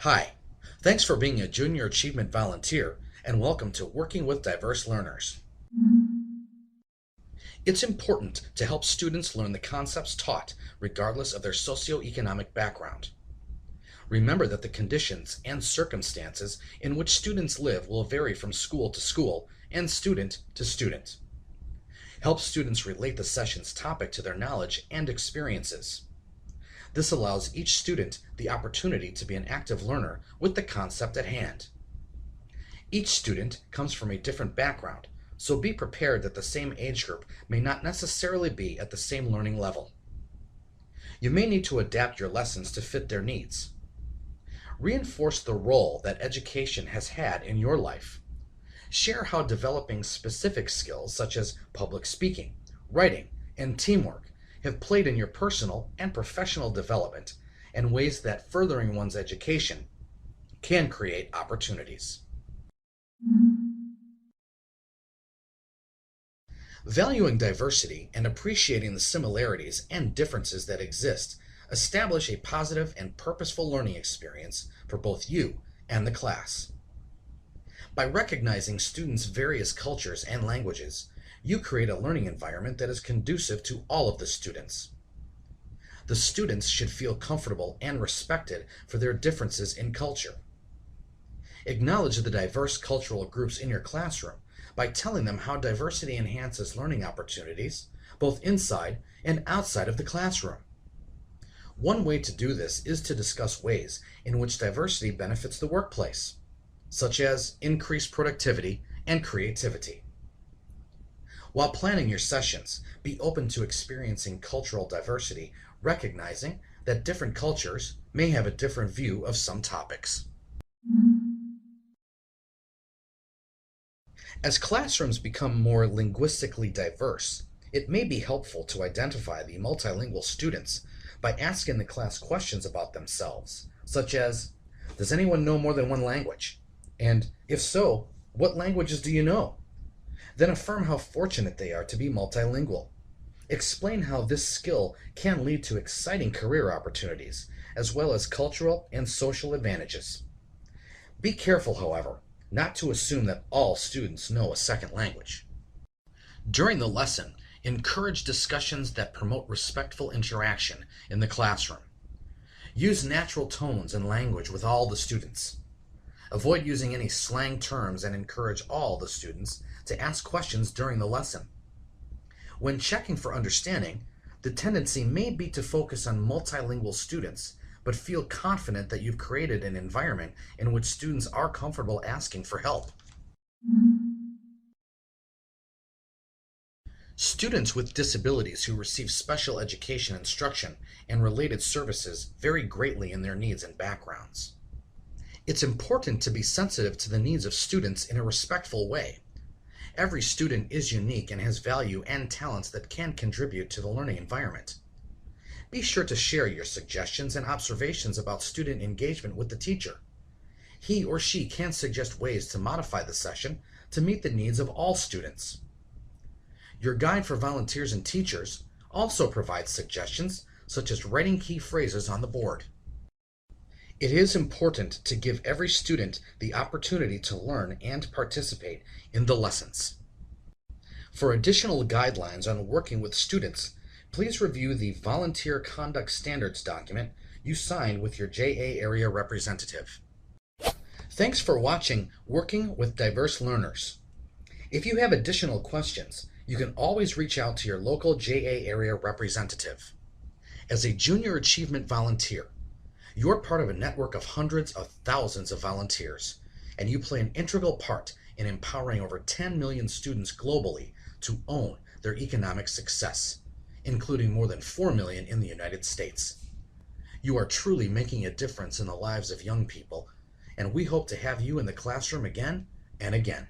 Hi, thanks for being a Junior Achievement Volunteer and welcome to Working with Diverse Learners. It's important to help students learn the concepts taught regardless of their socioeconomic background. Remember that the conditions and circumstances in which students live will vary from school to school and student to student. Help students relate the session's topic to their knowledge and experiences. This allows each student the opportunity to be an active learner with the concept at hand. Each student comes from a different background, so be prepared that the same age group may not necessarily be at the same learning level. You may need to adapt your lessons to fit their needs. Reinforce the role that education has had in your life. Share how developing specific skills such as public speaking, writing, and teamwork have played in your personal and professional development and ways that furthering one's education can create opportunities. Valuing diversity and appreciating the similarities and differences that exist establish a positive and purposeful learning experience for both you and the class. By recognizing students' various cultures and languages, you create a learning environment that is conducive to all of the students. The students should feel comfortable and respected for their differences in culture. Acknowledge the diverse cultural groups in your classroom by telling them how diversity enhances learning opportunities, both inside and outside of the classroom. One way to do this is to discuss ways in which diversity benefits the workplace, such as increased productivity and creativity. While planning your sessions, be open to experiencing cultural diversity, recognizing that different cultures may have a different view of some topics. As classrooms become more linguistically diverse, it may be helpful to identify the multilingual students by asking the class questions about themselves, such as, does anyone know more than one language? And if so, what languages do you know? Then affirm how fortunate they are to be multilingual. Explain how this skill can lead to exciting career opportunities, as well as cultural and social advantages. Be careful, however, not to assume that all students know a second language. During the lesson, encourage discussions that promote respectful interaction in the classroom. Use natural tones and language with all the students. Avoid using any slang terms and encourage all the students to ask questions during the lesson. When checking for understanding, the tendency may be to focus on multilingual students, but feel confident that you've created an environment in which students are comfortable asking for help. Students with disabilities who receive special education instruction and related services vary greatly in their needs and backgrounds. It's important to be sensitive to the needs of students in a respectful way. Every student is unique and has value and talents that can contribute to the learning environment. Be sure to share your suggestions and observations about student engagement with the teacher. He or she can suggest ways to modify the session to meet the needs of all students. Your guide for volunteers and teachers also provides suggestions such as writing key phrases on the board. It is important to give every student the opportunity to learn and participate in the lessons. For additional guidelines on working with students, please review the Volunteer Conduct Standards document you signed with your JA area representative. Thanks for watching Working with Diverse Learners. If you have additional questions, you can always reach out to your local JA area representative. As a Junior Achievement Volunteer, you're part of a network of hundreds of thousands of volunteers, and you play an integral part in empowering over 10 million students globally to own their economic success, including more than 4 million in the United States. You are truly making a difference in the lives of young people, and we hope to have you in the classroom again and again.